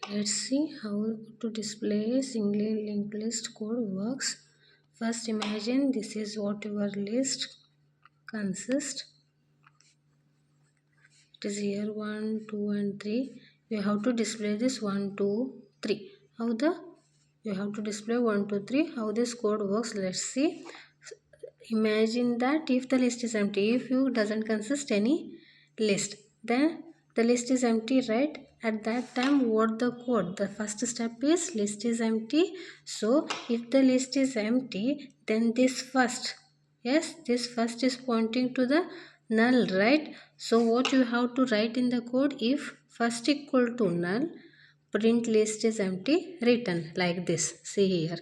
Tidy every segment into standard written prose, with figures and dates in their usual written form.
Let's see how to display singly linked list code works. First imagine this is what your list consists. It is here 1, 2 and 3. You have to display this 1, 2, 3. You have to display 1, 2, 3. How this code works, let's see. Imagine that if the list is empty, if you doesn't consist any list, then the list is empty, right? At that time, what the code? The first step is list is empty. So if the list is empty, then this first, yes, this first is pointing to the null, right? So what you have to write in the code, if first equal to null, print list is empty, written like this. See here,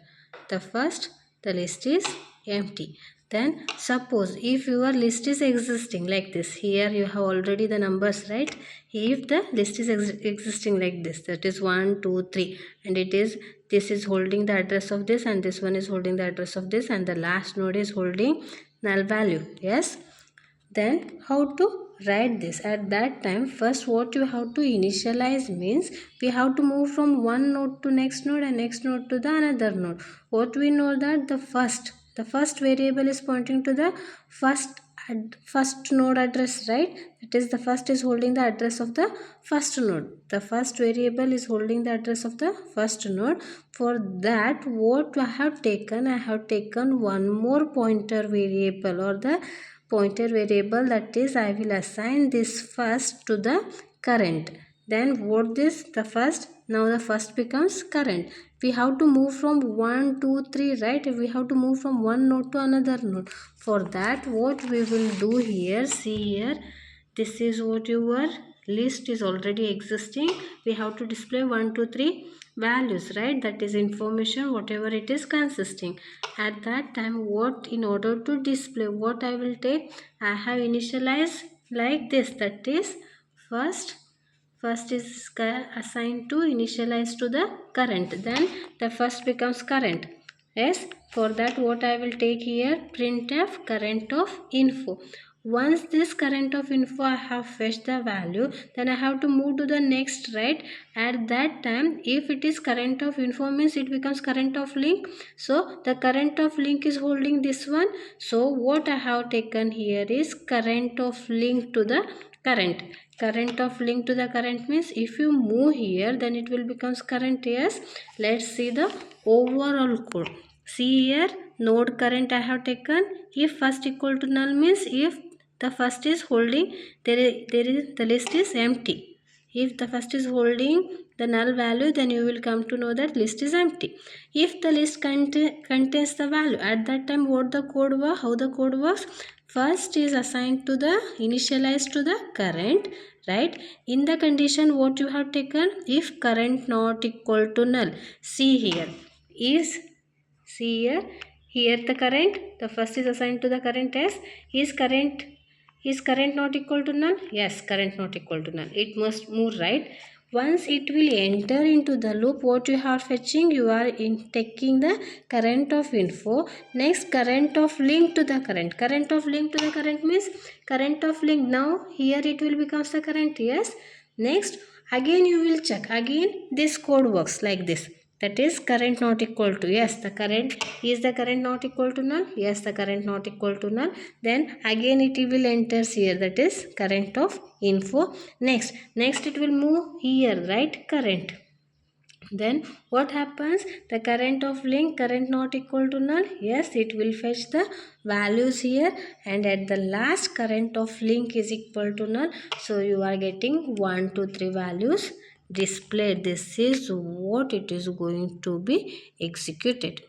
the first, the list is empty. Then suppose if your list is existing like this, here you have already the numbers, right? If the list is existing like this, that is 1, 2, 3, and it is, this is holding the address of this, and this one is holding the address of this, and the last node is holding null value, yes. Then how to write this? At that time, first what you have to initialize means we have to move from one node to next node and next node to the another node. What we know that the first variable is pointing to the first node address, right? That is, the first is holding the address of the first node. The first variable is holding the address of the first node. For that, what I have taken one more pointer variable, or the pointer variable, that is, I will assign this first to the current. Then what this, the first, now the first becomes current. We have to move from 1, 2, 3, right? We have to move from one node to another node. For that, what we will do here, see here, this is what your list is already existing. We have to display 1, 2, 3 values, right? That is information, whatever it is consisting. At that time, what, in order to display, what I will take, I have initialized like this, that is, first is assigned to initialize to the current, then the first becomes current. Yes, for that what I will take here, printf current of info. Once this current of info I have fetched the value, then I have to move to the next, right? At that time, if it is current of info means it becomes current of link. So the current of link is holding this one. So what I have taken here is current of link to the current. Current of link to the current means if you move here, then it will becomes current. Yes, let's see the overall code. See here, node current I have taken. If first equal to null means if the first is holding, the list is empty. If the first is holding the null value, then you will come to know that list is empty. If the list contains the value, at that time what the code was, how the code works, first is assigned to the, initialized to the current, right? In the condition what you have taken, if current not equal to null, see here, is, see here the current, the first is assigned to the current as, is current not equal to null? Yes, current not equal to null. It must move, right? Once it will enter into the loop, what you are fetching, you are in taking the current of info. Next, current of link to the current. Current of link to the current means current of link. Now here it will become the current. Yes. Next, again you will check. Again this code works like this. That is current not equal to, yes, the current, is the current not equal to null? Yes, the current not equal to null. Then again it will enters here, that is current of info. Next it will move here, right? Current. Then what happens? The current of link, current not equal to null. Yes, it will fetch the values here, and at the last current of link is equal to null. So you are getting 1, 2, 3 values displayed. This is what it is going to be executed.